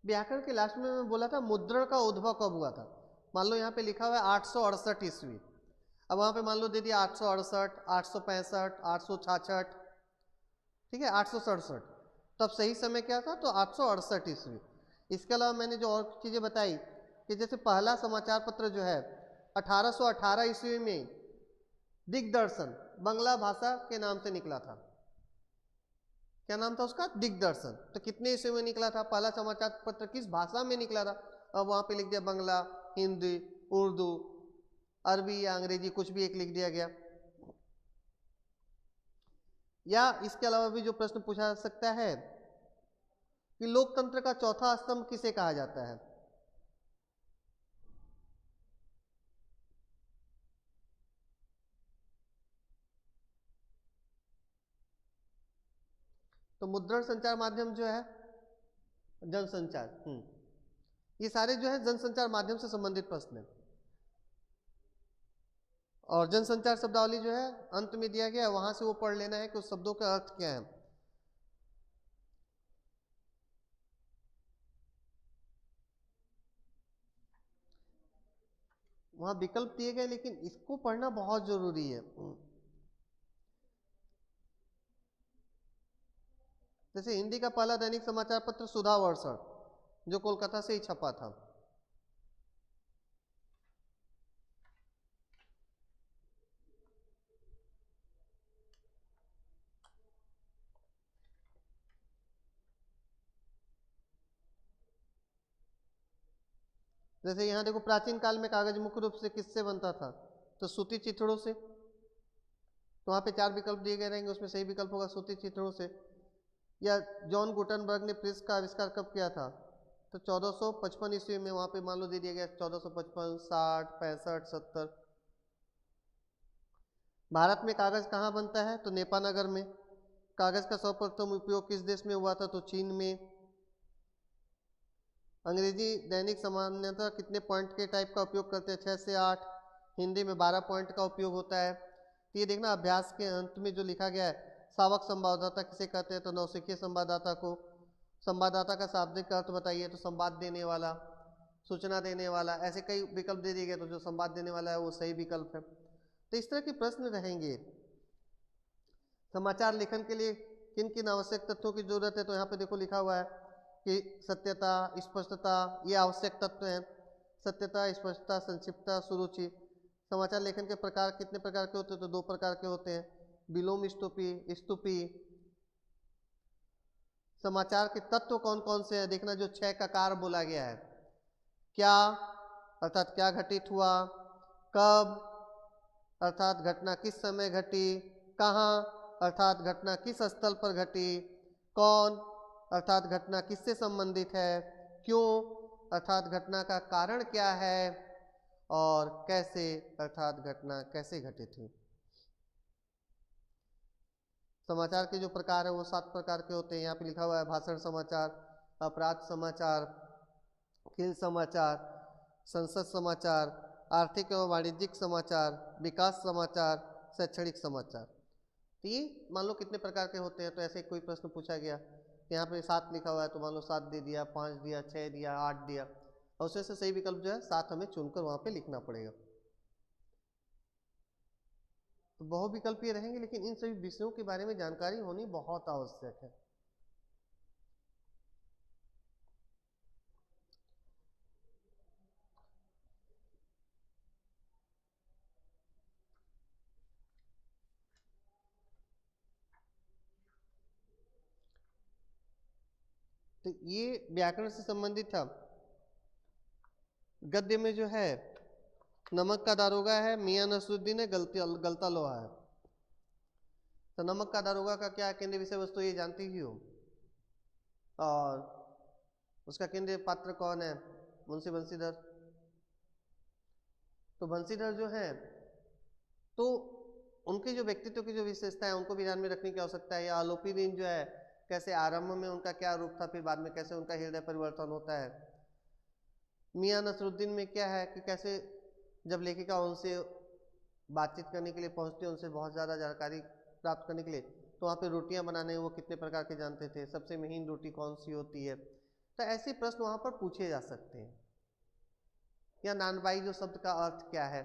S1: व्याकरण के लास्ट में मैं बोला था मुद्रण का उद्भव कब हुआ था। मान लो यहाँ पे लिखा हुआ है 868 ईस्वी, अब वहाँ पे मान लो दे दिया 868, 865, 866, ठीक है 867, तब सही समय क्या था, तो 868 ईस्वी। इसके अलावा मैंने जो और चीज़ें बताई कि जैसे पहला समाचार पत्र जो है 1818 ईस्वी में दिग्दर्शन बांग्ला भाषा के नाम से निकला था। क्या नाम था उसका, दिग्दर्शन। तो कितने ईस्वी में निकला था, पहला समाचार पत्र किस भाषा में निकला था, अब वहाँ पे लिख दिया बांग्ला, हिंदी, उर्दू, अरबी या अंग्रेजी, कुछ भी एक लिख दिया गया। या इसके अलावा भी जो प्रश्न पूछा जा सकता है कि लोकतंत्र का चौथा स्तंभ किसे कहा जाता है। तो मुद्रण संचार माध्यम जो है जनसंचार, ये सारे जो है जनसंचार माध्यम से संबंधित प्रश्न है। और जनसंचार शब्दावली जो है अंत में दिया गया है, वहां से वो पढ़ लेना है कि उस शब्दों का अर्थ क्या है। वहां विकल्प दिए गए, लेकिन इसको पढ़ना बहुत जरूरी है। जैसे हिंदी का पहला दैनिक समाचार पत्र सुधा वर्षण, जो कोलकाता से ही छपा था। जैसे यहाँ देखो प्राचीन काल में कागज मुख्य रूप से किससे बनता था, तो सूती चिथड़ों से। तो वहाँ पे 4 विकल्प दिए गए रहेंगे, उसमें सही विकल्प होगा सूती चिथड़ों से। या जॉन गुटनबर्ग ने प्रेस का आविष्कार कब किया था, तो 1455 ईस्वी में। वहाँ पे मान लो दे दिया गया 1455, 60, 65, 70। भारत में कागज कहाँ बनता है, तो नेपानगर में। कागज का सर्वप्रथम उपयोग किस देश में हुआ था, तो चीन में। अंग्रेजी दैनिक सामान्यतः कितने पॉइंट के टाइप का उपयोग करते हैं, 6 से 8। हिंदी में 12 पॉइंट का उपयोग होता है। तो ये देखना अभ्यास के अंत में जो लिखा गया है, सावक संवाददाता किसे कहते हैं, तो नौसिखिए संवाददाता को। संवाददाता का शाब्दिक अर्थ बताइए, तो संवाद देने वाला, सूचना देने वाला, ऐसे कई विकल्प दे दिए गए, तो जो संवाद देने वाला है वो सही विकल्प है। तो इस तरह के प्रश्न रहेंगे। समाचार लेखन के लिए किन किन आवश्यक तथ्यों की जरूरत है, तो यहाँ पे देखो लिखा हुआ है कि सत्यता, स्पष्टता, ये आवश्यक तत्व हैं। सत्यता, स्पष्टता, संक्षिप्तता, सुरुचि। समाचार लेखन के प्रकार कितने प्रकार के होते हैं, तो 2 प्रकार के होते हैं, विलोम स्तुपी, स्तुपी। समाचार के तत्व कौन कौन से हैं, देखना जो 6 का कार बोला गया है। क्या अर्थात क्या घटित हुआ, कब अर्थात घटना किस समय घटी, कहाँ अर्थात घटना किस स्थल पर घटी, कौन अर्थात घटना किससे संबंधित है, क्यों अर्थात घटना का कारण क्या है, और कैसे अर्थात घटना कैसे घटित हुई। समाचार के जो प्रकार है वो 7 प्रकार के होते हैं। यहाँ पे लिखा हुआ है भाषण समाचार, अपराध समाचार, खेल समाचार, संसद समाचार, आर्थिक एवं वाणिज्यिक समाचार, विकास समाचार, शैक्षणिक समाचार। तो ये मान लो कितने प्रकार के होते हैं, तो ऐसे कोई प्रश्न पूछा गया, यहाँ पे 7 लिखा हुआ है, तो मान लो 7 दे दिया, 5 दिया, 6 दिया, 8 दिया, और उसमें से सही विकल्प जो है 7 हमें चुनकर वहाँ पे लिखना पड़ेगा। तो बहुविकल्पीय रहेंगे, लेकिन इन सभी विषयों के बारे में जानकारी होनी बहुत आवश्यक है। तो ये व्याकरण से संबंधित था। गद्य में जो है नमक का दारोगा है, मियां नसरुद्दीन है, गलता लोहा है। तो नमक का दारोगा का क्या केंद्रीय विषय वस्तु, ये जानती ही हो। और उसका केंद्रीय पात्र कौन है, मुंशी बंशीधर। तो बंशीधर जो है, तो उनके जो व्यक्तित्व की जो विशेषता है उनको भी ध्यान में रखने की आवश्यकता है। या आलोपी दिन जो है, कैसे आरंभ में उनका क्या रूप था, फिर बाद में कैसे उनका हृदय परिवर्तन होता है। मियां नसरुद्दीन में क्या है कि कैसे जब लेखिका उनसे बातचीत करने के लिए पहुंचती है, उनसे बहुत ज़्यादा जानकारी प्राप्त करने के लिए, तो वहाँ पे रोटियां बनाने वो कितने प्रकार के जानते थे, सबसे महीन रोटी कौन सी होती है। तो ऐसे प्रश्न वहां पर पूछे जा सकते हैं। या नानबाई जो शब्द का अर्थ क्या है,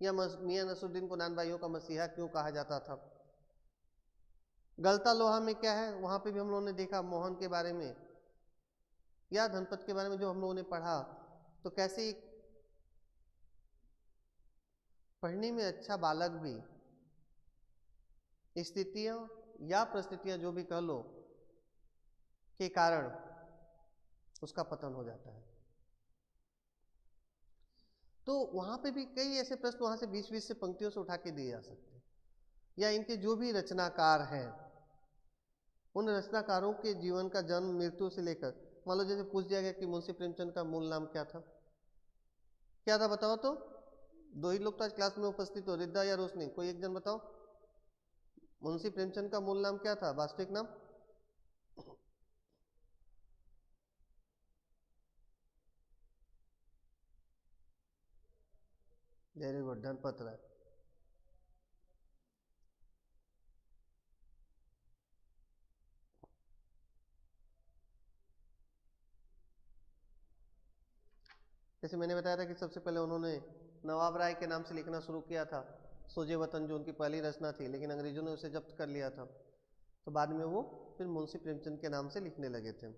S1: या मियां नसरुद्दीन को नानबाइयों का मसीहा क्यों कहा जाता था। गलता लोहा में क्या है, वहां पे भी हम लोगों ने देखा मोहन के बारे में या धनपत के बारे में जो हम लोगों ने पढ़ा, तो कैसे एक पढ़ने में अच्छा बालक भी स्थितियां या परिस्थितियां जो भी कह लो के कारण उसका पतन हो जाता है। तो वहां पे भी कई ऐसे प्रश्न वहां से 20-20 से पंक्तियों से उठा के दिए जा सकते हैं। या इनके जो भी रचनाकार हैं, उन रचनाकारों के जीवन का जन्म मृत्यु से लेकर, मान लो जैसे पूछ दिया गया कि मुंशी प्रेमचंद का मूल नाम क्या था, क्या था बताओ तो। दो ही लोग तो आज क्लास में उपस्थित हो, रिद्धा या रोशनी, कोई एक जन बताओ मुंशी प्रेमचंद का मूल नाम क्या था, वास्तविक नाम। वेरी गुड, धनपत राय। जैसे मैंने बताया था कि सबसे पहले उन्होंने नवाब राय के नाम से लिखना शुरू किया था, सोजे वतन जो उनकी पहली रचना थी, लेकिन अंग्रेजों ने उसे जब्त कर लिया था, तो बाद में वो फिर मुंशी प्रेमचंद के नाम से लिखने लगे थे।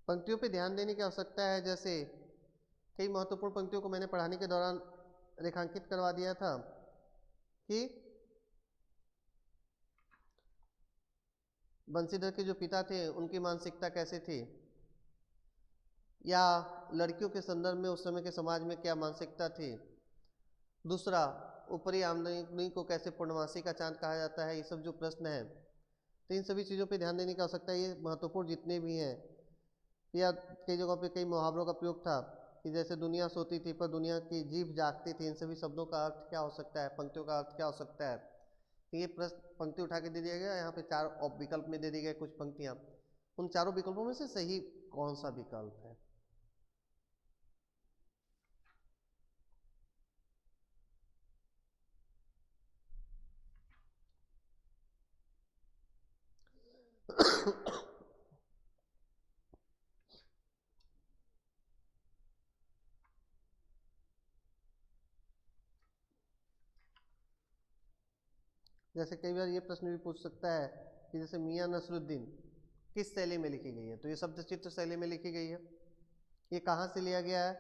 S1: पंक्तियों पे ध्यान देने की आवश्यकता है। जैसे कई महत्वपूर्ण पंक्तियों को मैंने पढ़ाने के दौरान रेखांकित करवा दिया था कि बंशीधर के जो पिता थे उनकी मानसिकता कैसे थी, या लड़कियों के संदर्भ में उस समय के समाज में क्या मानसिकता थी। दूसरा, ऊपरी आमदनी को कैसे पूर्णमासी का चांद कहा जाता है। ये सब जो प्रश्न है, तो इन सभी चीज़ों पे ध्यान देने की आवश्यकता है। ये महत्वपूर्ण जितने भी हैं, या कई जगहों पे कई मुहावरों का प्रयोग था कि जैसे दुनिया सोती थी पर दुनिया की जीभ जागती थी। इन सभी शब्दों का अर्थ क्या हो सकता है, पंक्तियों का अर्थ क्या हो सकता है। तो ये प्रश्न पंक्ति उठा के दे दिया गया, यहाँ पे 4 विकल्प में दे दी गए कुछ पंक्तियाँ। उन चारों विकल्पों में से सही कौन सा विकल्प है। जैसे कई बार ये प्रश्न भी पूछ सकता है कि जैसे मियां नसरुद्दीन किस शैली में लिखी गई है, तो ये शब्द चित्र शैली में लिखी गई है। ये कहाँ से लिया गया है,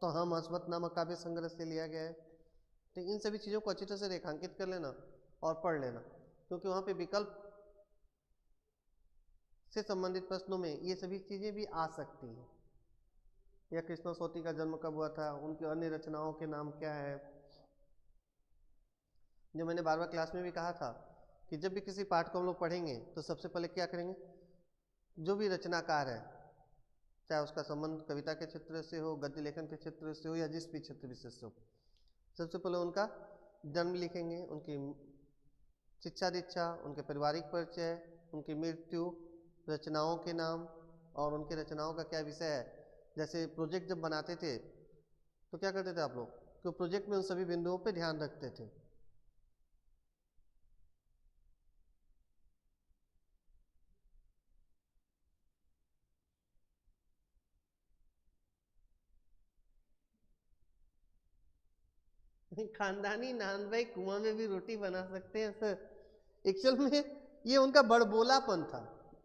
S1: तो हम हसमत नामक काव्य संग्रह से लिया गया है। तो इन सभी चीज़ों को अच्छी तरह से रेखांकित कर लेना और पढ़ लेना, क्योंकि वहाँ पे विकल्प से संबंधित प्रश्नों में ये सभी चीज़ें भी आ सकती हैं। या कृष्णा सोती का जन्म कब हुआ था, उनकी अन्य रचनाओं के नाम क्या है। जो मैंने बार क्लास में भी कहा था कि जब भी किसी पाठ को हम लोग पढ़ेंगे तो सबसे पहले क्या करेंगे, जो भी रचनाकार है, चाहे उसका संबंध कविता के क्षेत्र से हो, गद्य लेखन के क्षेत्र से हो, या जिस भी क्षेत्र विशेष से हो, सबसे पहले उनका जन्म लिखेंगे, उनकी शिक्षा दीक्षा, उनके पारिवारिक परिचय, उनकी मृत्यु, रचनाओं के नाम और उनके रचनाओं का क्या विषय है। जैसे प्रोजेक्ट जब बनाते थे तो क्या करते थे आप लोग, तो प्रोजेक्ट में उन सभी बिंदुओं पे ध्यान रखते थे। खानदानी नान भाई कुआं में भी रोटी बना सकते हैं सर। एक्चुअल में ये उनका बड़बोलापन था।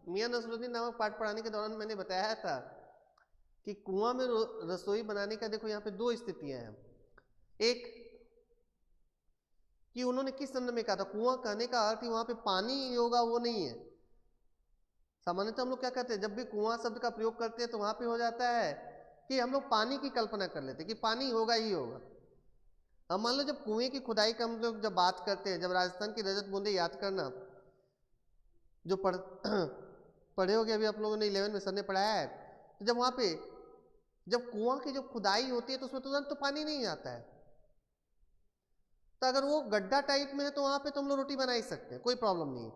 S1: मियां नसरुद्दीन नामक पाठ पढ़ाने के दौरान मैंने बताया था कि कुआं में रसोई बनाने का देखो यहाँ पे 2 स्थितियां हैं। एक कि उन्होंने किस संदर्भ में कहा था, कुआं कहने का अर्थ वहां पे पानी होगा वो नहीं है। सामान्यतः हम लोग क्या करते हैं, जब भी कुआं शब्द का प्रयोग करते हैं तो वहां पे हो जाता है कि हम लोग पानी की कल्पना कर लेते हैं कि पानी होगा ही होगा। अब मान लो जब कुएं की खुदाई का हम लोग जब बात करते हैं, जब राजस्थान की रजत बूंदे याद करना, जो पढ़े हो गए अभी आप लोगों ने 11 में सर ने पढ़ाया है, तो जब वहां पे जब कुआं की जो खुदाई होती है तो उसमें तुरंत तो पानी नहीं आता है। तो अगर वो गड्ढा टाइप में है तो वहां पे तो हम लोग रोटी बना ही सकते हैं, कोई प्रॉब्लम नहीं है।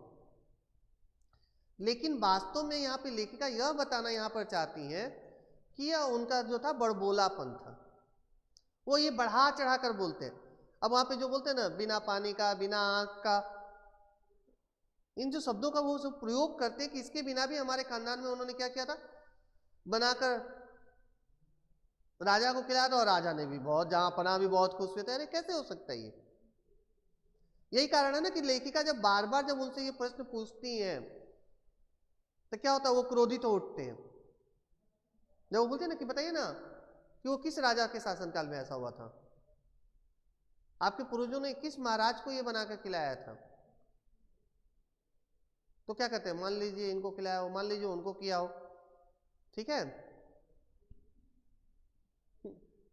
S1: लेकिन वास्तव में यहाँ पे लेखिका यह बताना यहाँ पर चाहती हैं कि यह उनका जो था बड़बोलापन था, वो ये बढ़ा चढ़ा कर बोलते हैं। अब वहाँ पे जो बोलते हैं ना, बिना पानी का, बिना आँख का, इन जो शब्दों का वो सब प्रयोग करते हैं कि इसके बिना भी हमारे खानदान में उन्होंने क्या किया था, बनाकर राजा को खिलाया था और राजा ने भी बहुत जहां पना भी बहुत खुश हुए थे। अरे कैसे हो सकता है ये? यही कारण है ना कि लेखिका जब बार बार जब उनसे ये प्रश्न पूछती हैं तो क्या होता है, वो क्रोधित हो उठते हैं। जब वो बोलते हैं ना कि बताइए ना कि वो किस राजा के शासनकाल में ऐसा हुआ था, आपके पूर्वजों ने किस महाराज को ये बनाकर खिलाया था, तो क्या कहते हैं, मान लीजिए इनको खिलाया हो, मान लीजिए उनको किया हो, ठीक है।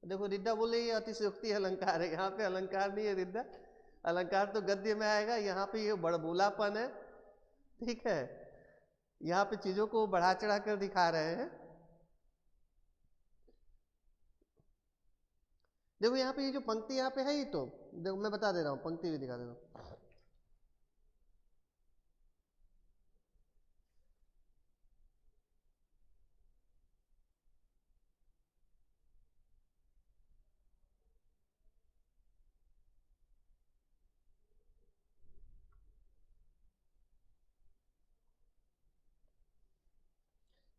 S1: देखो रिद्धा बोले ये अतिशयोक्ति अलंकार है, यहाँ पे अलंकार नहीं है रिद्धा, अलंकार तो गद्य में आएगा, यहाँ पे ये बड़बोलापन है, ठीक है। यहाँ पे चीजों को बढ़ा चढ़ा कर दिखा रहे हैं। देखो यहाँ पे ये जो पंक्ति यहाँ पे है ही, तो देखो मैं बता दे रहा हूँ, पंक्ति भी दिखा दे रहा हूँ।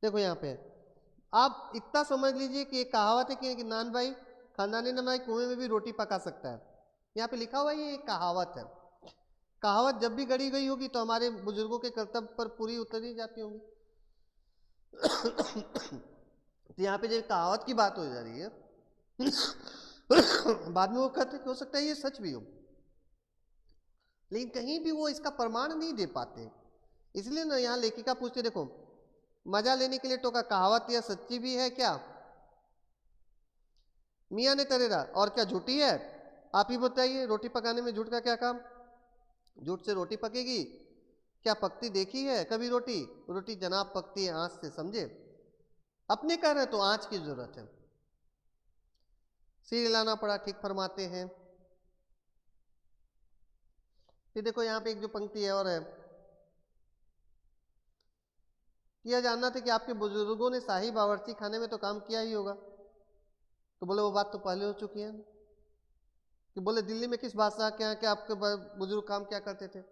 S1: देखो यहाँ पे आप इतना समझ लीजिए कि एक कहावत है कि नान भाई खानदानी ननाई कुएं में भी रोटी पका सकता है। यहाँ पे लिखा हुआ है, ये एक कहावत है। कहावत जब भी गढ़ी गई होगी तो हमारे बुजुर्गों के कर्तव्य पर पूरी उतरी जाती होंगी। तो यहाँ पे जब कहावत की बात हो जा रही है बाद में वो कहते हो सकता है ये सच भी हो, लेकिन कहीं भी वो इसका प्रमाण नहीं दे पाते। इसलिए ना यहाँ लेखिका पूछते, देखो मजा लेने के लिए टोका, कहावत यह सच्ची भी है क्या? मियाँ ने तरेरा, और क्या झूठी है? आप ही बताइए, रोटी पकाने में झूठ का क्या काम? झूठ से रोटी पकेगी क्या? पकती देखी है कभी रोटी? रोटी जनाब पकती है आंच से, समझे? अपने कह रहे तो आंच की जरूरत है। सिर हिलाना पड़ा, ठीक फरमाते हैं। फिर देखो यहाँ पे एक जो पंक्ति है और है, यह जानना था कि आपके बुजुर्गों ने शाही बावर्ची खाने में तो काम किया ही होगा। तो बोले वो बात तो पहले हो चुकी है कि बोले दिल्ली में किस बादशाह के यहाँ के आपके बुजुर्ग काम क्या करते थे?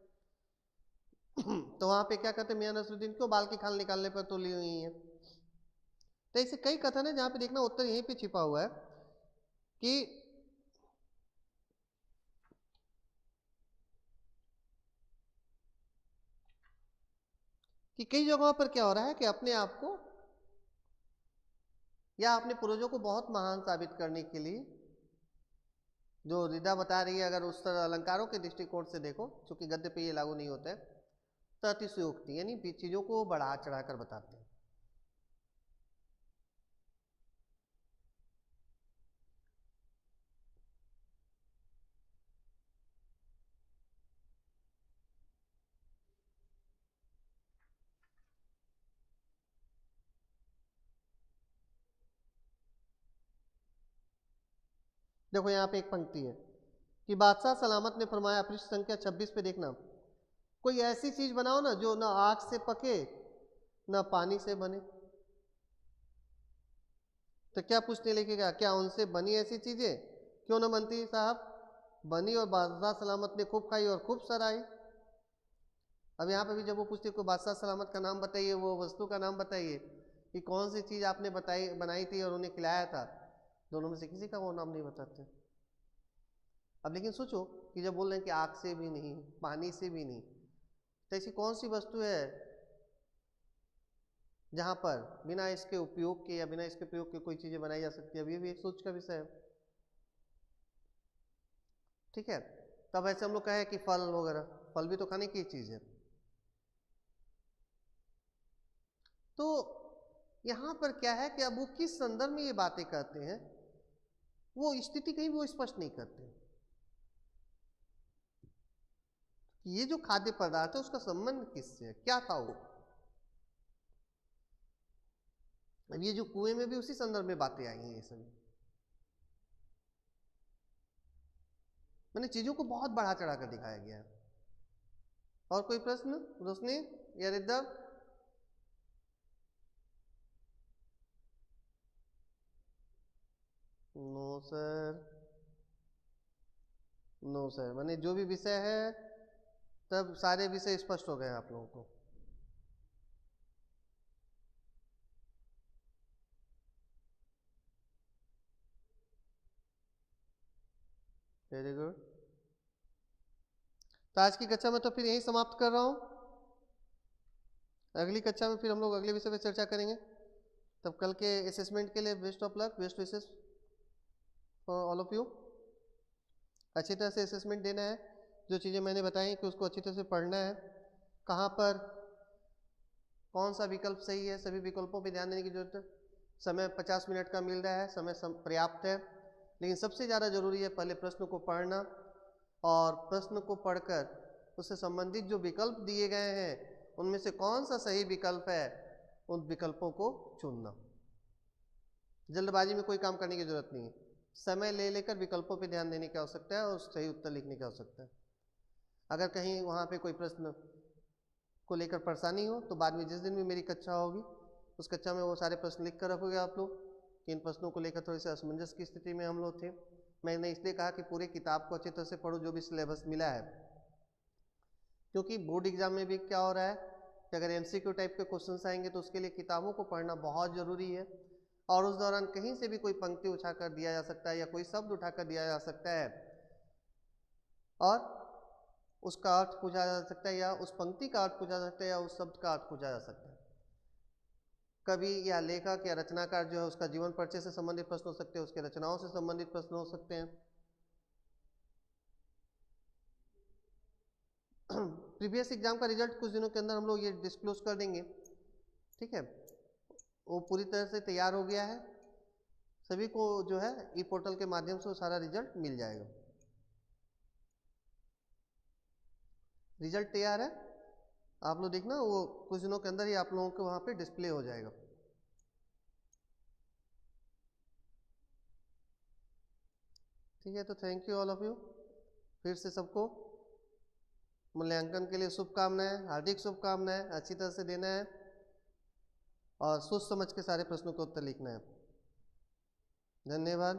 S1: तो वहां पे क्या कहते, मियां नसरुद्दीन क्यों बाल की खाल निकालने पर तुली हुई है। तो ऐसे कई कथन है जहां पे देखना उत्तर यहीं पे छिपा हुआ है कि कई जगहों पर क्या हो रहा है कि अपने आप को या अपने पूर्वजों को बहुत महान साबित करने के लिए, जो रिदा बता रही है, अगर उस तरह अलंकारों के दृष्टिकोण से देखो, चूंकि गद्य पे ये लागू नहीं होता है, तो अतिशयोक्ति यानी चीजों को बढ़ा चढ़ा कर बताते हैं। देखो यहाँ पे एक पंक्ति है कि बादशाह सलामत ने फरमाया, पृष्ठ संख्या 26 पे देखना, कोई ऐसी चीज बनाओ ना जो ना आग से पके ना पानी से बने। तो क्या पूछने लिखेगा, क्या उनसे बनी ऐसी चीजें? क्यों ना बनती साहब, बनी और बादशाह सलामत ने खूब खाई और खूब सराई। अब यहाँ पे भी जब वो पूछते को बादशाह सलामत का नाम बताइए, वो वस्तु का नाम बताइए कि कौन सी चीज आपने बताई बनाई थी और उन्हें खिलाया था, दोनों में से किसी का वो नाम नहीं बताते। अब लेकिन सोचो कि जब बोल रहे हैं कि आग से भी नहीं, पानी से भी नहीं, तो ऐसी कौन सी वस्तु है जहां पर बिना इसके उपयोग के या बिना इसके प्रयोग के कोई चीजें बनाई जा सकती है? अभी भी एक सोच का विषय है, ठीक है। तब ऐसे हम लोग कहें कि फल वगैरह, फल भी तो खाने की चीज है। तो यहां पर क्या है कि अब वो किस संदर्भ में ये बातें करते हैं, वो स्थिति कहीं भी वो स्पष्ट नहीं करते कि ये जो खाद्य पदार्थ है उसका संबंध किससे है, क्या था वो। अब ये जो कुएं में भी उसी संदर्भ में बातें आई हैं, ये सभी मैंने चीजों को बहुत बढ़ा चढ़ा कर दिखाया गया है। और कोई प्रश्न रोशनी या रिद्धा? नो सर, नो सर, माने जो भी विषय है तब सारे विषय स्पष्ट हो गए आप लोगों को। Very good. तो आज की कक्षा में तो फिर यही समाप्त कर रहा हूँ। अगली कक्षा में फिर हम लोग अगले विषय पे चर्चा करेंगे। तब कल के असेसमेंट के लिए best of luck, best wishes for all of you. अच्छी तरह से असेसमेंट देना है, जो चीज़ें मैंने बताई कि उसको अच्छी तरह से पढ़ना है। कहाँ पर कौन सा विकल्प सही है, सभी विकल्पों पे ध्यान देने की जरूरत है। समय 50 मिनट का मिल रहा है, समय पर्याप्त है, लेकिन सबसे ज़्यादा जरूरी है पहले प्रश्न को पढ़ना और प्रश्न को पढ़कर उससे संबंधित जो विकल्प दिए गए हैं उनमें से कौन सा सही विकल्प है उन विकल्पों को चुनना। जल्दबाजी में कोई काम करने की जरूरत नहीं है, समय ले लेकर विकल्पों पे ध्यान देने की आवश्यकता है और सही उत्तर लिखने की आवश्यकता है। अगर कहीं वहाँ पे कोई प्रश्न को लेकर परेशानी हो तो बाद में जिस दिन भी मेरी कक्षा होगी उस कक्षा में वो सारे प्रश्न लिख कर रखोगे आप लोग कि इन प्रश्नों को लेकर थोड़ी सी असमंजस की स्थिति में हम लोग थे। मैंने इसलिए कहा कि पूरे किताब को अच्छी तरह से पढ़ो जो भी सिलेबस मिला है, क्योंकि बोर्ड एग्जाम में भी क्या हो रहा है कि अगर एमसीक्यू टाइप के क्वेश्चन आएंगे तो उसके लिए किताबों को पढ़ना बहुत ज़रूरी है। और उस दौरान कहीं से भी कोई पंक्ति उठा कर दिया जा सकता है या कोई शब्द उठा कर दिया जा सकता है और उसका अर्थ पूछा जा सकता है या उस पंक्ति का अर्थ पूछा जा सकता है या उस शब्द का अर्थ पूछा जा सकता है। कवि या लेखक या रचनाकार जो है उसका जीवन परिचय से संबंधित प्रश्न हो सकते हैं, उसके रचनाओं से संबंधित प्रश्न हो सकते हैं। प्रीवियस एग्जाम का रिजल्ट कुछ दिनों के अंदर हम लोग ये डिस्क्लोज कर देंगे, ठीक है। वो पूरी तरह से तैयार हो गया है, सभी को जो है ई पोर्टल के माध्यम से वो सारा रिजल्ट मिल जाएगा। रिजल्ट तैयार है, आप लोग देखना वो कुछ दिनों के अंदर ही आप लोगों के वहाँ पे डिस्प्ले हो जाएगा। ठीक है, तो thank you all of you. फिर से सबको मूल्यांकन के लिए शुभकामनाएं, हार्दिक शुभकामनाएं। अच्छी तरह से देना है और सोच समझ के सारे प्रश्नों का उत्तर लिखना है। धन्यवाद।